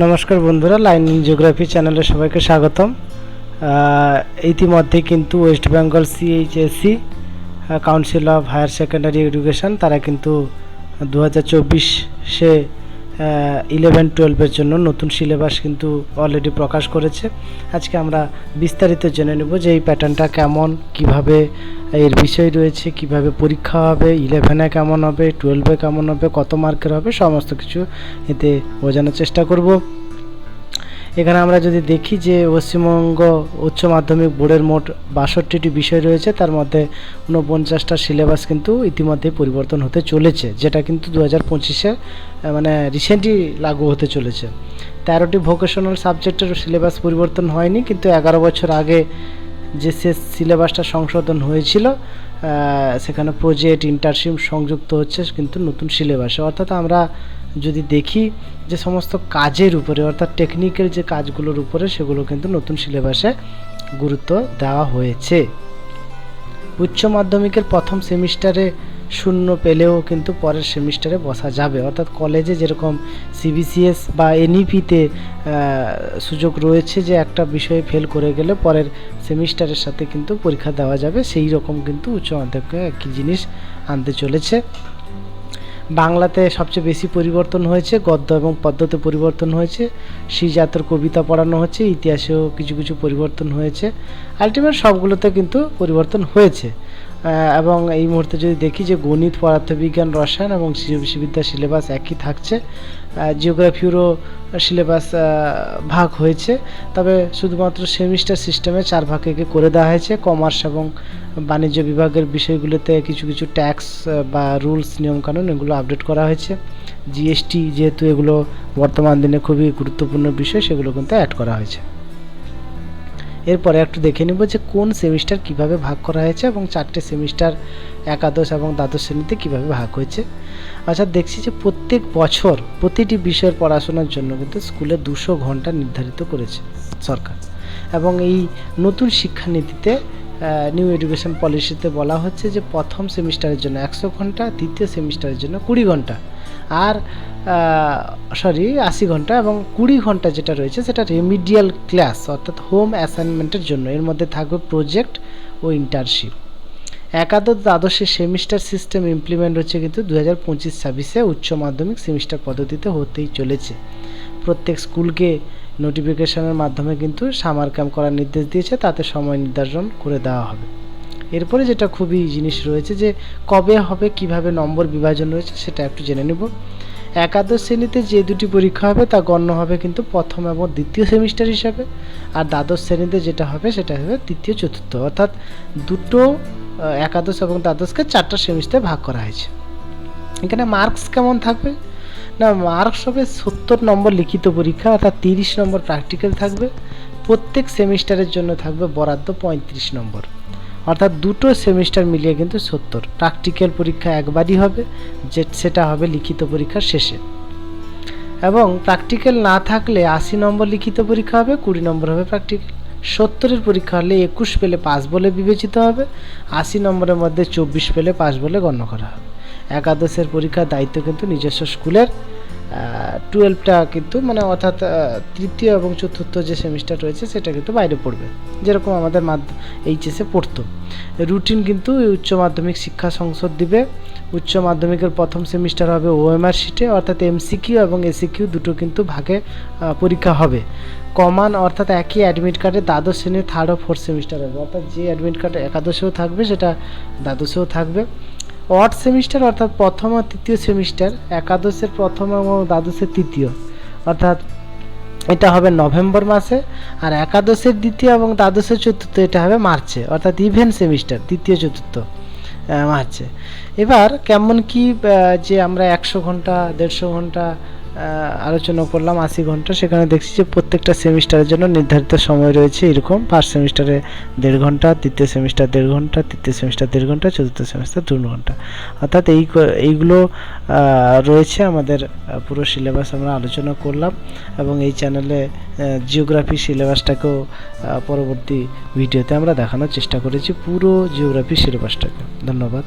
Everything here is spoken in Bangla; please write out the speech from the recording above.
নমস্কার বন্ধুরা, লাইন জিওগ্রাফি চ্যানেলে সবাইকে স্বাগতম। ইতিমধ্যে কিন্তু West Bengal CHSC council of higher secondary education তারা কিন্তু 2024-এ 11-12-এর জন্য নতুন সিলেবাস কিন্তু অলরেডি প্রকাশ করেছে। আজকে আমরা বিস্তারিত জেনে নেব যে এই প্যাটার্নটা কেমন, কিভাবে এর বিষয় রয়েছে, কিভাবে পরীক্ষা হবে, 11-এ কেমন হবে, 12-এ কেমন হবে, কত মার্কের হবে, সমস্ত কিছু এতে বোঝানোর চেষ্টা করব। এখানে আমরা যদি দেখি যে পশ্চিমবঙ্গ উচ্চ মাধ্যমিক বোর্ডের মোট 62টি বিষয় রয়েছে, তার মধ্যে 49টা সিলেবাস কিন্তু ইতিমধ্যে পরিবর্তন হতে চলেছে, যেটা কিন্তু 2025-এ মানে রিসেন্টলি লাগু হতে চলেছে। 13টি ভোকেশনাল সাবজেক্টের সিলেবাস পরিবর্তন হয়নি, কিন্তু 11 বছর আগে যে সিলেবাসটা সংশোধন হয়েছিল সেখানে প্রজেক্ট ইন্টার্নশিপ সংযুক্ত হচ্ছে কিন্তু নতুন সিলেবাসে। অর্থাৎ আমরা যদি দেখি যে সমস্ত কাজের উপরে, অর্থাৎ টেকনিক্যাল যে কাজগুলোর উপরে, সেগুলো কিন্তু নতুন সিলেবাসে গুরুত্ব দেওয়া হয়েছে। উচ্চ মাধ্যমিকের প্রথম সেমিস্টারে শূন্য পেলেও কিন্তু পরের সেমিস্টারে বসা যাবে। অর্থাৎ কলেজে যেরকম সিবিসিএস বা এনইপিতে সুযোগ রয়েছে যে একটা বিষয়ে ফেল করে গেলে পরের সেমিস্টারের সাথে কিন্তু পরীক্ষা দেওয়া যাবে, সেই রকম কিন্তু উচ্চ মাধ্যমিকে একই জিনিস আনতে চলেছে। বাংলাতে সবচেয়ে বেশি পরিবর্তন হয়েছে, গদ্য এবং পদ্যতে পরিবর্তন হয়েছে, শ্রীজাতর কবিতা পড়ানো হচ্ছে, ইতিহাসেও কিছু কিছু পরিবর্তন হয়েছে। আলটিমেট সবগুলোতে কিন্তু পরিবর্তন হয়েছে। এবং এই মুহূর্তে যদি দেখি যে গণিত, পদার্থবিজ্ঞান, রসায়ন এবং কৃষিবিদ্যার সিলেবাস একই থাকছে। জিওগ্রাফিরও সিলেবাস ভাগ হয়েছে, তবে শুধুমাত্র সেমিস্টার সিস্টেমে 4 ভাগে করে দেওয়া হয়েছে। কমার্স এবং বাণিজ্য বিভাগের বিষয়গুলোতে কিছু কিছু ট্যাক্স বা রুলস, নিয়মকানুন এগুলো আপডেট করা হয়েছে। জিএসটি যেহেতু এগুলো বর্তমান দিনে খুবই গুরুত্বপূর্ণ বিষয়, সেগুলো কিন্তু অ্যাড করা হয়েছে। এরপরে একটু দেখে নিব যে কোন সেমিস্টার কিভাবে ভাগ করা হয়েছে এবং 4টে সেমিস্টার একাদশ এবং দ্বাদশ শ্রেণীতে কিভাবে ভাগ হয়েছে। আচ্ছা, দেখছি যে প্রত্যেক বছর প্রতিটি বিষয়ের পড়াশোনার জন্য কিন্তু স্কুলে 200 ঘন্টা নির্ধারিত করেছে সরকার, এবং এই নতুন শিক্ষানীতিতে নিউ এডুকেশন পলিসিতে বলা হচ্ছে যে প্রথম সেমিস্টারের জন্য 100 ঘন্টা, দ্বিতীয় সেমিস্টারের জন্য 20 ঘন্টা, আর 80 ঘন্টা, এবং 20 ঘন্টা যেটা রয়েছে সেটা রেমিডিয়াল ক্লাস অর্থাৎ হোম অ্যাসাইনমেন্টের জন্য। এর মধ্যে থাকবে প্রজেক্ট ও ইন্টার্নশিপ। একাদশ দ্বাদশের সেমিস্টার সিস্টেম ইমপ্লিমেন্ট হচ্ছে কিন্তু 2025-26-এ উচ্চ মাধ্যমিক সেমিস্টার পদ্ধতিতে হতেই চলেছে। প্রত্যেক স্কুলকে নোটিফিকেশনের মাধ্যমে কিন্তু সামার ক্যাম্প করার নির্দেশ দিয়েছে, তাতে সময় নির্ধারণ করে দেওয়া হবে। এরপরে যেটা খুবই জিনিস রয়েছে যে কবে হবে, কিভাবে নম্বর বিভাজন রয়েছে, সেটা একটু জেনে নেব। একাদশ শ্রেণীতে যে দুটি পরীক্ষা হবে তা গণ্য হবে কিন্তু প্রথম এবং দ্বিতীয় সেমিস্টার হিসাবে, আর দ্বাদশ শ্রেণীতে যেটা হবে সেটা হবে তৃতীয় চতুর্থ। অর্থাৎ দুটো একাদশ এবং দ্বাদশকে 4টা সেমিস্টারে ভাগ করা হয়েছে। এখানে মার্কস কেমন থাকবে না, মার্কস হবে 70 নম্বর লিখিত পরীক্ষা, অর্থাৎ 30 নম্বর প্র্যাকটিক্যাল থাকবে। প্রত্যেক সেমিস্টারের জন্য থাকবে বরাদ্দ 35 নম্বর, অর্থাৎ দুটো সেমিস্টার মিলিয়ে কিন্তু 70। প্র্যাকটিক্যাল পরীক্ষা একবারই হবে, সেটা হবে লিখিত পরীক্ষার শেষে, এবং প্র্যাকটিক্যাল না থাকলে 80 নম্বর লিখিত পরীক্ষা হবে, 20 নম্বর হবে প্র্যাকটিক্যাল। 70-এর পরীক্ষা হলে 21 পেলে পাস বলে বিবেচিত হবে, 80 নম্বরের মধ্যে 24 পেলে পাস বলে গণ্য করা হবে। একাদশের পরীক্ষার দায়িত্ব কিন্তু নিজস্ব স্কুলের। 12টা কিন্তু মানে অর্থাৎ তৃতীয় এবং চতুর্থ যে সেমিস্টার রয়েছে সেটা কিন্তু বাইরে পড়বে, যেরকম আমাদের এইচএসে পড়তো। রুটিন কিন্তু উচ্চ মাধ্যমিক শিক্ষা সংসদ দিবে। উচ্চ মাধ্যমিকের প্রথম সেমিস্টার হবে ওএমআর শিটে, অর্থাৎ এমসিকিউ এবং এসিকিউ দুটো কিন্তু ভাগে পরীক্ষা হবে। কমান অর্থাৎ একই অ্যাডমিট কার্ডে দ্বাদশ শ্রেণীর 3rd ও 4th সেমিস্টার হবে, অর্থাৎ যে অ্যাডমিট কার্ডে একাদশেও থাকবে সেটা দ্বাদশেও থাকবে। অড সেমিস্টার অর্থাৎ প্রথম ও তৃতীয় সেমিস্টার, একাদশের প্রথম এবং দ্বাদশের তৃতীয়, অর্থাৎ এটা হবে নভেম্বর মাসে, আর একাদশের দ্বিতীয় এবং দ্বাদশের চতুর্থ এটা হবে মার্চে, অর্থাৎ ইভেন্ট সেমিস্টার তৃতীয় চতুর্থ মার্চে। এবার কেমন কি যে আমরা 100 ঘন্টা 150 ঘন্টা আলোচনা করলাম, 80 ঘন্টা, সেখানে দেখছি যে প্রত্যেকটা সেমিস্টারের জন্য নির্ধারিত সময় রয়েছে এরকম। ফার্স্ট সেমিস্টারে 1.5 ঘন্টা, দ্বিতীয় সেমিস্টার 1.5 ঘন্টা, তৃতীয় সেমিস্টার 1.5 ঘন্টা, চতুর্থ সেমিস্টার 2 ঘন্টা, অর্থাৎ এইগুলো রয়েছে আমাদের পুরো সিলেবাস আমরা আলোচনা করলাম, এবং এই চ্যানেলে জিওগ্রাফি সিলেবাসটাকেও পরবর্তী ভিডিওতে আমরা দেখানোর চেষ্টা করেছি, পুরো জিওগ্রাফি সিলেবাসটাকে। ধন্যবাদ।